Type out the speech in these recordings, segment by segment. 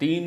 3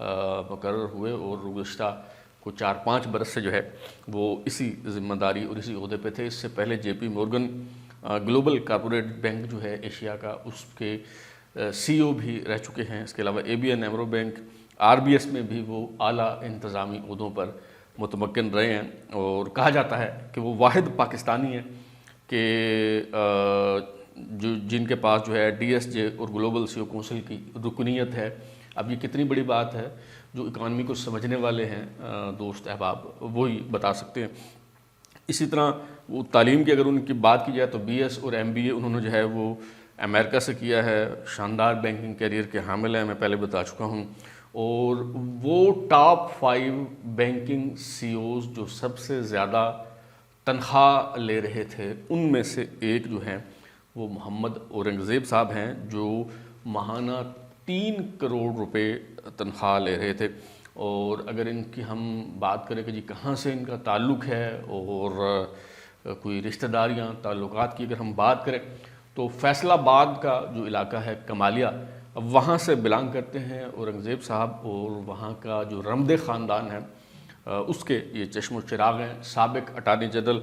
مقرر ہوئے اور گزشتہ کو 4-5 برس سے جو ہے وہ اسی ذمہ داری اور اسی عہدے پہ تھے۔ اس سے پہلے J P Morgan global corporate bank جو ہے ایشیا کا، اس کے سی او بھی رہ چکے ہیں۔ اس کے علاوہ A B N Amro bank, R B S میں بھی وہ اعلیٰ انتظامی عہدوں پر متمکن رہے ہیں، اور کہا جاتا ہے کہ وہ واحد پاکستانی ہیں کہ جن کے پاس جو ہے ڈی ایس جے اور گلوبل سی او کونسل کی رکنیت ہے۔ اب یہ کتنی بڑی بات ہے، جو اکانومی کو سمجھنے والے ہیں دوست احباب وہی بتا سکتے ہیں۔ اسی طرح وہ تعلیم کی اگر ان کی بات کی جائے تو بی ایس اور ایم بی اے انہوں نے جو ہے وہ امریکہ سے کیا ہے۔ شاندار بینکنگ کیریئر کے حامل ہیں، میں پہلے بتا چکا ہوں، اور وہ ٹاپ 5 بینکنگ سی اوز جو سب سے زیادہ تنخواہ لے رہے تھے ان میں سے ایک جو ہیں وہ محمد اورنگزیب صاحب ہیں، جو ماہانہ 3 کروڑ روپے تنخواہ لے رہے تھے۔ اور اگر ان کی ہم بات کریں کہ جی کہاں سے ان کا تعلق ہے اور کوئی رشتہ داریاں تعلقات کی اگر ہم بات کریں تو فیصل آباد کا جو علاقہ ہے کمالیہ، وہاں سے بلانگ کرتے ہیں اورنگزیب صاحب، اور وہاں کا جو رمدے خاندان ہے اس کے یہ چشم و چراغ ہیں۔ سابق اٹارنی جنرل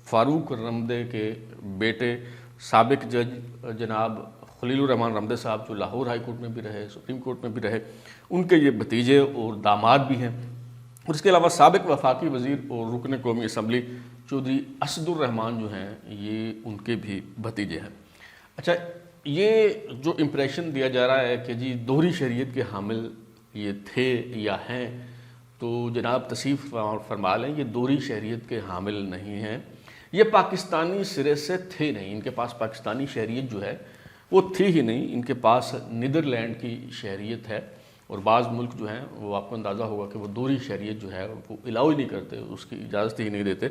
فاروق رمدے کے بیٹے، سابق جج جناب خلیل الرحمان رمدے صاحب جو لاہور ہائی کورٹ میں بھی رہے، سپریم کورٹ میں بھی رہے، ان کے یہ بھتیجے اور داماد بھی ہیں۔ اور اس کے علاوہ سابق وفاقی وزیر اور رکن قومی اسمبلی چودھری اسد الرحمان جو ہیں یہ ان کے بھی بھتیجے ہیں۔ اچھا، یہ جو امپریشن دیا جا رہا ہے کہ جی دوہری شہریت کے حامل یہ تھے یا ہیں، تو جناب تصیف فرما لیں یہ دوہری شہریت کے حامل نہیں ہیں، یہ پاکستانی سرے سے تھے نہیں، ان کے پاس پاکستانی شہریت جو ہے وہ تھی ہی نہیں، ان کے پاس نیدرلینڈ کی شہریت ہے، اور بعض ملک جو ہیں وہ آپ کو اندازہ ہوگا کہ وہ دوہری شہریت جو ہے وہ الاؤ ہی نہیں کرتے، اس کی اجازت ہی نہیں دیتے۔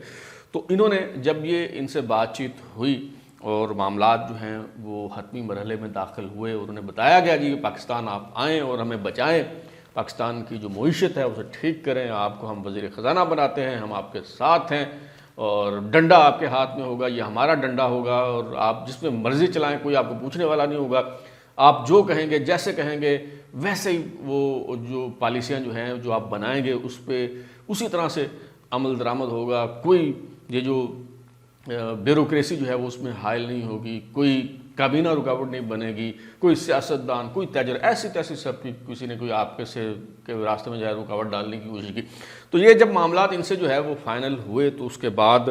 تو انہوں نے جب یہ ان سے بات چیت ہوئی اور معاملات جو ہیں وہ حتمی مرحلے میں داخل ہوئے، اور انہیں بتایا گیا جی کہ پاکستان آپ آئیں اور ہمیں بچائیں، پاکستان کی جو معیشت ہے اسے ٹھیک کریں، آپ کو ہم وزیر خزانہ بناتے ہیں، ہم آپ کے ساتھ ہیں، اور ڈنڈا آپ کے ہاتھ میں ہوگا، یہ ہمارا ڈنڈا ہوگا، اور آپ جس میں مرضی چلائیں، کوئی آپ کو پوچھنے والا نہیں ہوگا، آپ جو کہیں گے جیسے کہیں گے ویسے ہی وہ جو پالیسیاں جو ہیں جو آپ بنائیں گے اس پہ اسی طرح سے عمل درآمد ہوگا، کوئی یہ جو بیوروکریسی جو ہے وہ اس میں حائل نہیں ہوگی، کوئی کابینہ رکاوٹ نہیں بنے گی، کوئی سیاستدان، کوئی تاجر، ایسی تیسی سب کی کسی نے کوئی آپ کے راستے میں جو ہے رکاوٹ ڈالنے کی کوشش کی۔ تو یہ جب معاملات ان سے جو ہے وہ فائنل ہوئے تو اس کے بعد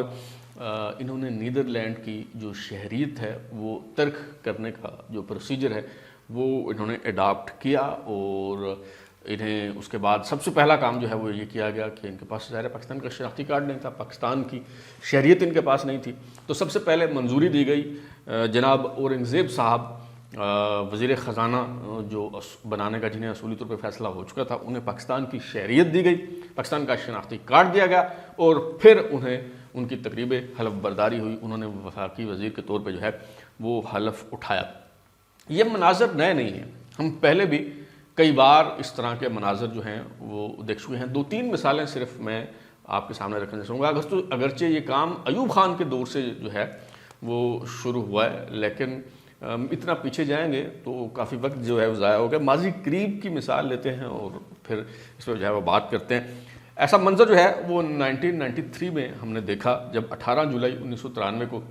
انہوں نے نیدرلینڈ کی جو شہریت ہے وہ ترک کرنے کا جو پروسیجر ہے وہ انہوں نے اڈاپٹ کیا، اور انہیں اس کے بعد سب سے پہلا کام جو ہے وہ یہ کیا گیا کہ ان کے پاس ظاہر پاکستان کا شناختی کارڈ نہیں تھا، پاکستان کی شہریت ان کے پاس نہیں تھی، تو سب سے پہلے منظوری دی گئی جناب اورنگزیب صاحب وزیر خزانہ جو بنانے کا جنہیں اصولی طور پہ فیصلہ ہو چکا تھا، انہیں پاکستان کی شہریت دی گئی، پاکستان کا شناختی کارڈ دیا گیا، اور پھر انہیں ان کی تقریب حلف برداری ہوئی، انہوں نے وفاقی وزیر کے طور پہ جو ہے وہ حلف اٹھایا۔ یہ مناظر نئے نہیں ہیں، ہم پہلے بھی کئی بار اس طرح کے مناظر جو ہیں وہ دیکھ چکے ہیں۔ 2-3 مثالیں صرف میں آپ کے سامنے رکھنا چاہوں گا۔ اگرچہ یہ کام ایوب خان کے دور سے جو ہے وہ شروع ہوا ہے، لیکن اتنا پیچھے جائیں گے تو کافی وقت جو ہے وہ ضائع ہو گیا۔ ماضی قریب کی مثال لیتے ہیں اور پھر اس پہ جو ہے وہ بات کرتے ہیں۔ ایسا منظر جو ہے وہ 1993 میں ہم نے دیکھا جب 18 جولائی 1993 کو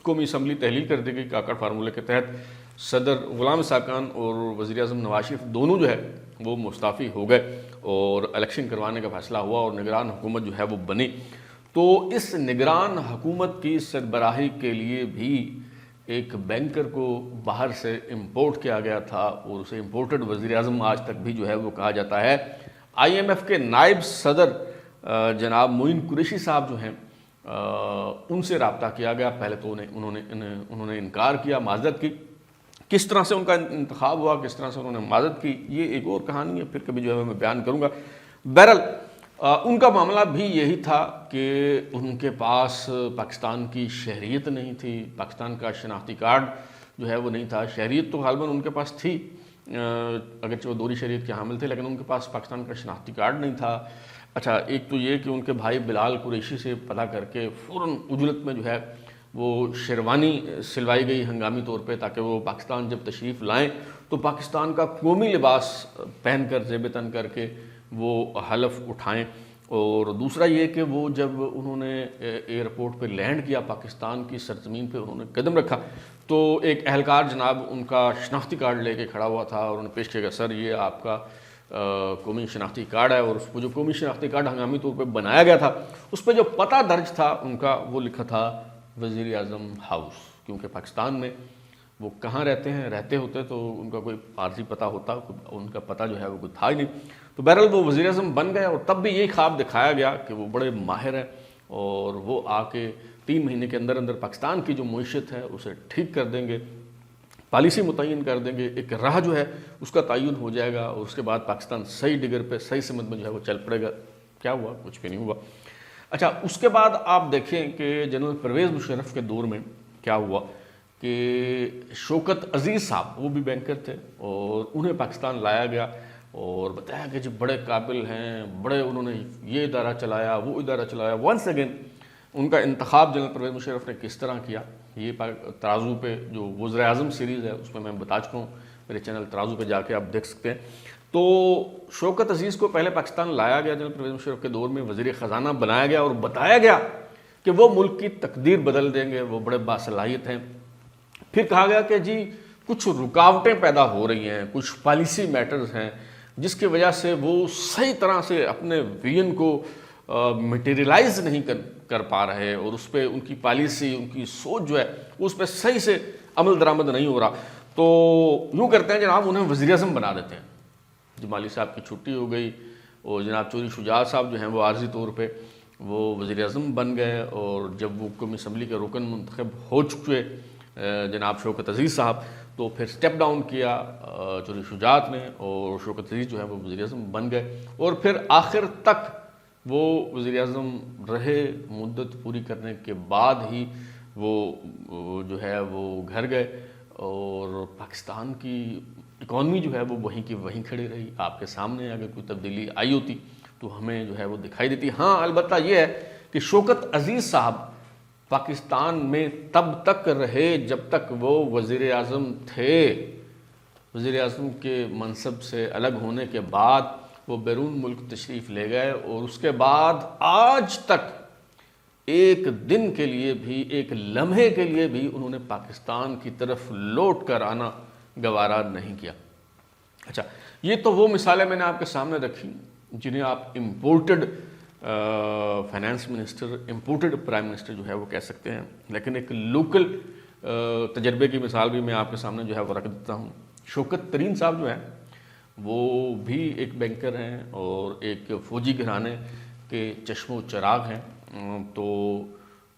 قومی اسمبلی تحلیل کر دی گئی کاکڑ فارمولے کے تحت۔ صدر غلام اسحاق خان اور وزیر اعظم نواز شریف دونوں جو ہے وہ مستعفی ہو گئے اور الیکشن کروانے کا فیصلہ ہوا اور نگران حکومت جو ہے وہ بنی۔ تو اس نگران حکومت کی سربراہی کے لیے بھی ایک بینکر کو باہر سے امپورٹ کیا گیا تھا، اور اسے امپورٹڈ وزیر اعظم آج تک بھی جو ہے وہ کہا جاتا ہے۔ آئی ایم ایف کے نائب صدر جناب معین قریشی صاحب جو ہیں ان سے رابطہ کیا گیا، پہلے تو انہوں نے انکار کیا، معذرت کی۔ کس طرح سے ان کا انتخاب ہوا، کس طرح سے انہوں نے معذرت کی، یہ ایک اور کہانی ہے، پھر کبھی جو ہے میں بیان کروں گا۔ بہرحال ان کا معاملہ بھی یہی تھا کہ ان کے پاس پاکستان کی شہریت نہیں تھی، پاکستان کا شناختی کارڈ جو ہے وہ نہیں تھا۔ شہریت تو غالباً ان کے پاس تھی، اگرچہ وہ دوہری شہریت کے حامل تھے، لیکن ان کے پاس پاکستان کا شناختی کارڈ نہیں تھا۔ اچھا، ایک تو یہ کہ ان کے بھائی بلال قریشی سے پتہ کر کے فوراً اجلت میں جو ہے وہ شیروانی سلوائی گئی ہنگامی طور پہ، تاکہ وہ پاکستان جب تشریف لائیں تو پاکستان کا قومی لباس پہن کر زیب تن کر کے وہ حلف اٹھائیں. اور دوسرا یہ کہ وہ جب انہوں نے ایئرپورٹ پہ لینڈ کیا، پاکستان کی سرزمین پہ انہوں نے قدم رکھا، تو ایک اہلکار جناب ان کا شناختی کارڈ لے کے کھڑا ہوا تھا اور انہوں نے پیش کیا کہ سر یہ آپ کا قومی شناختی کارڈ ہے. اور اس کو جو قومی شناختی کارڈ ہنگامی طور پہ بنایا گیا تھا، اس پہ جو پتہ درج تھا ان کا، وہ لکھا تھا وزیر اعظم ہاؤس. کیونکہ پاکستان میں وہ کہاں رہتے ہوتے تو ان کا کوئی عارضی پتہ ہوتا، ان کا پتہ جو ہے وہ کوئی تھا ہی نہیں. تو بہرحال وہ وزیر اعظم بن گئے، اور تب بھی یہی خواب دکھایا گیا کہ وہ بڑے ماہر ہیں اور وہ آ کے 3 مہینے کے اندر اندر پاکستان کی جو معیشت ہے اسے ٹھیک کر دیں گے، پالیسی متعین کر دیں گے، ایک راہ جو ہے اس کا تعین ہو جائے گا، اور اس کے بعد پاکستان صحیح ڈگر پہ صحیح سمت میں جو ہے وہ چل پڑے گا. کیا ہوا؟ کچھ بھی نہیں ہوا. اچھا، اس کے بعد آپ دیکھیں کہ جنرل پرویز مشرف کے دور میں کیا ہوا کہ شوکت عزیز صاحب، وہ بھی بینکر تھے، اور انہیں پاکستان لایا گیا اور بتایا کہ جی بڑے قابل ہیں، بڑے انہوں نے یہ ادارہ چلایا، وہ ادارہ چلایا. ونس اگین ان کا انتخاب جنرل پرویز مشرف نے کس طرح کیا، یہ ترازو پہ جو وزیر اعظم سیریز ہے اس میں میں بتا چکا ہوں، میرے چینل ترازو پہ جا کے آپ دیکھ سکتے ہیں. تو شوکت عزیز کو پہلے پاکستان لایا گیا جنرل پرویز مشرف کے دور میں، وزیر خزانہ بنایا گیا اور بتایا گیا کہ وہ ملک کی تقدیر بدل دیں گے، وہ بڑے باصلاحیت ہیں. پھر کہا گیا کہ جی کچھ رکاوٹیں پیدا ہو رہی ہیں، کچھ پالیسی میٹرز ہیں جس کی وجہ سے وہ صحیح طرح سے اپنے ویژن کو مٹیریلائز نہیں کر پا رہے، اور اس پہ ان کی پالیسی، ان کی سوچ جو ہے اس پہ صحیح سے عمل درآمد نہیں ہو رہا. تو یوں کرتے ہیں جناب، انہیں وزیر اعظم بنا دیتے ہیں. جمالی صاحب کی چھٹی ہو گئی اور جناب چودھری شجاعت صاحب جو ہیں وہ عارضی طور پہ وہ وزیر اعظم بن گئے. اور جب وہ قومی اسمبلی کے رکن منتخب ہو چکے جناب شوکت عزیز صاحب، تو پھر سٹیپ ڈاؤن کیا چودھری شجاعت نے، اور شوکت عزیز جو ہے وہ وزیر اعظم بن گئے. اور پھر آخر تک وہ وزیر اعظم رہے، مدت پوری کرنے کے بعد ہی وہ جو ہے وہ گھر گئے. اور پاکستان کی اکانومی جو ہے وہ وہیں کی وہیں کھڑی رہی. آپ کے سامنے اگر کوئی تبدیلی آئی ہوتی تو ہمیں جو ہے وہ دکھائی دیتی. ہاں البتہ یہ ہے کہ شوکت عزیز صاحب پاکستان میں تب تک رہے جب تک وہ وزیر اعظم تھے. وزیر اعظم کے منصب سے الگ ہونے کے بعد وہ بیرون ملک تشریف لے گئے، اور اس کے بعد آج تک ایک دن کے لیے بھی، ایک لمحے کے لیے بھی انہوں نے پاکستان کی طرف لوٹ کر آنا گوارا نہیں کیا. اچھا، یہ تو وہ مثالیں میں نے آپ کے سامنے رکھی جنہیں آپ imported finance minister, imported prime minister جو ہے وہ کہہ سکتے ہیں. لیکن ایک لوکل تجربے کی مثال بھی میں آپ کے سامنے جو ہے وہ رکھ دیتا ہوں. شوکت ترین صاحب جو ہیں وہ بھی ایک بینکر ہیں اور ایک فوجی گھرانے کے چشم و چراغ ہیں. تو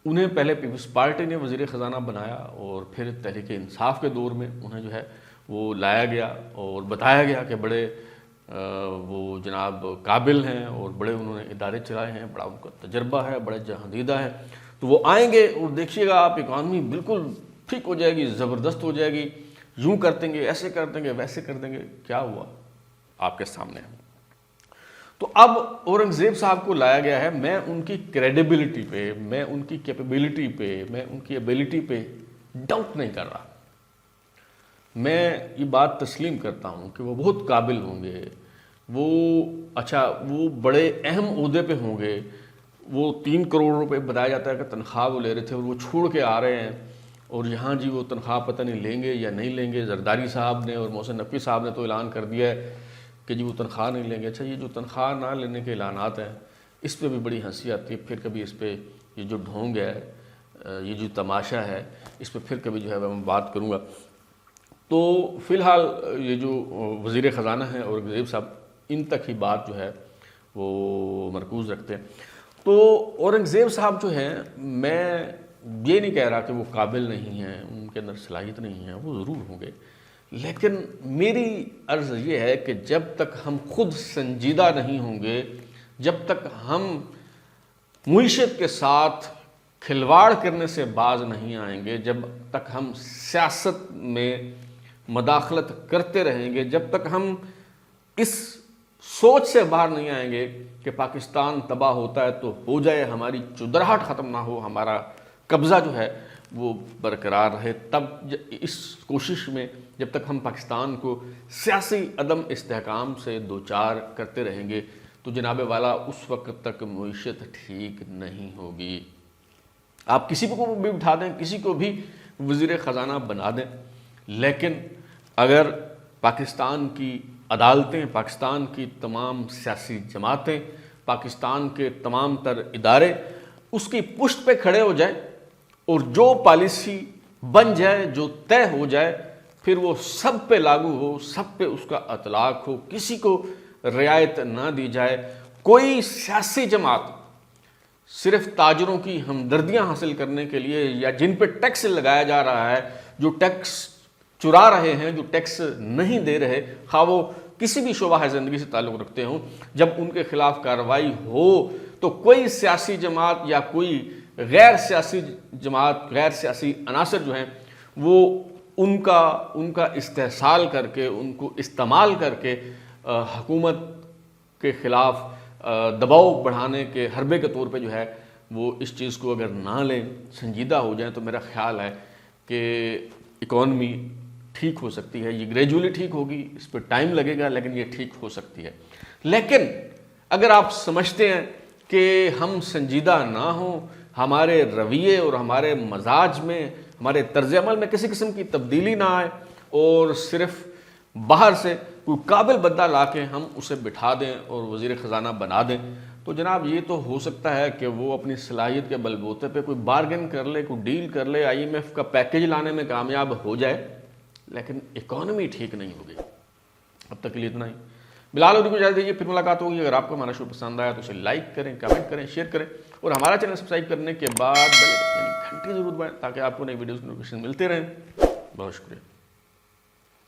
انہیں پہلے پیپلز پارٹی نے وزیر خزانہ بنایا، اور پھر تحریک انصاف کے دور میں انہیں جو ہے وہ لایا گیا اور بتایا گیا کہ بڑے وہ جناب قابل ہیں اور بڑے انہوں نے ادارے چلائے ہیں، بڑا ان کا تجربہ ہے، بڑے جہاندیدہ ہیں. تو وہ آئیں گے اور دیکھیے گا آپ، اکانومی بالکل ٹھیک ہو جائے گی، زبردست ہو جائے گی، یوں کر دیں گے، ایسے کر دیں گے، ویسے کر دیں گے. کیا ہوا آپ کے سامنے. تو اب اورنگزیب صاحب کو لایا گیا ہے. میں ان کی کریڈیبلٹی پہ، میں ان کی کیپیبلٹی پہ، میں ان کی ایبلٹی پہ ڈاؤٹ نہیں کر رہا. میں یہ بات تسلیم کرتا ہوں کہ وہ بہت قابل ہوں گے، وہ بڑے اہم عہدے پہ ہوں گے. وہ 3 کروڑ روپے بتایا جاتا ہے کہ تنخواہ وہ لے رہے تھے، اور وہ چھوڑ کے آ رہے ہیں، اور یہاں جی وہ تنخواہ پتہ نہیں لیں گے یا نہیں لیں گے. زرداری صاحب نے اور محسن نقوی صاحب نے تو اعلان کر دیا ہے کہ جی وہ تنخواہ نہیں لیں گے. اچھا، یہ جو تنخواہ نہ لینے کے اعلانات ہیں اس پہ بھی بڑی ہنسی آتی ہے. پھر کبھی اس پہ یہ جو ڈھونگ ہے، یہ جو تماشا ہے، اس پہ پھر کبھی جو ہے میں بات کروں گا. تو فی الحال یہ جو وزیر خزانہ ہیں اورنگزیب صاحب، ان تک ہی بات جو ہے وہ مرکوز رکھتے ہیں. تو اورنگزیب صاحب جو ہیں، میں یہ نہیں کہہ رہا کہ وہ قابل نہیں ہیں، ان کے اندر صلاحیت نہیں ہے، وہ ضرور ہوں گے. لیکن میری عرض یہ ہے کہ جب تک ہم خود سنجیدہ نہیں ہوں گے، جب تک ہم معیشت کے ساتھ کھلواڑ کرنے سے باز نہیں آئیں گے، جب تک ہم سیاست میں مداخلت کرتے رہیں گے، جب تک ہم اس سوچ سے باہر نہیں آئیں گے کہ پاکستان تباہ ہوتا ہے تو ہو جائے، ہماری چدراہٹ ختم نہ ہو، ہمارا قبضہ جو ہے وہ برقرار رہے. تب اس کوشش میں جب تک ہم پاکستان کو سیاسی عدم استحکام سے دوچار کرتے رہیں گے تو جناب والا اس وقت تک معیشت ٹھیک نہیں ہوگی. آپ کسی کو بھی بٹھا دیں, کسی کو بھی وزیر خزانہ بنا دیں, لیکن اگر پاکستان کی عدالتیں, پاکستان کی تمام سیاسی جماعتیں, پاکستان کے تمام تر ادارے اس کی پشت پہ کھڑے ہو جائیں اور جو پالیسی بن جائے, جو طے ہو جائے, پھر وہ سب پہ لاگو ہو, سب پہ اس کا اطلاق ہو, کسی کو رعایت نہ دی جائے. کوئی سیاسی جماعت صرف تاجروں کی ہمدردیاں حاصل کرنے کے لیے یا جن پہ ٹیکس لگایا جا رہا ہے, جو ٹیکس چرا رہے ہیں, جو ٹیکس نہیں دے رہے, خواہ وہ کسی بھی شعبہ زندگی سے تعلق رکھتے ہوں, جب ان کے خلاف کارروائی ہو تو کوئی سیاسی جماعت یا کوئی غیر سیاسی جماعت, غیر سیاسی عناصر جو ہیں وہ ان کا استحصال کر کے, ان کو استعمال کر کے حکومت کے خلاف دباؤ بڑھانے کے حربے کے طور پہ جو ہے وہ اس چیز کو اگر نہ لیں, سنجیدہ ہو جائیں, تو میرا خیال ہے کہ اکانومی ٹھیک ہو سکتی ہے. یہ گریجولی ٹھیک ہوگی, اس پہ ٹائم لگے گا, لیکن یہ ٹھیک ہو سکتی ہے. لیکن اگر آپ سمجھتے ہیں کہ ہم سنجیدہ نہ ہوں, ہمارے رویے اور ہمارے مزاج میں, ہمارے طرز عمل میں کسی قسم کی تبدیلی نہ آئے اور صرف باہر سے کوئی قابل بندہ لا کے ہم اسے بٹھا دیں اور وزیر خزانہ بنا دیں, تو جناب یہ تو ہو سکتا ہے کہ وہ اپنی صلاحیت کے بل بوتے پہ کوئی بارگن کر لے, کوئی ڈیل کر لے, IMF کا پیکیج لانے میں کامیاب ہو جائے, لیکن اکانومی ٹھیک نہیں ہوگی. اب تک کے لیے اتنا ہی. بلال لودھی کو اجازت دیجیے, پھر ملاقات ہوگی. اگر آپ کو ہمارا شو پسند آیا تو اسے لائک کریں, کمنٹ کریں, شیئر کریں اور ہمارا چینل سبسکرائب کرنے کے بعد گھنٹی ضرور دبائیں تاکہ آپ کو نئی ویڈیوز کی نوٹیفیکیشن ملتے رہیں. بہت شکریہ.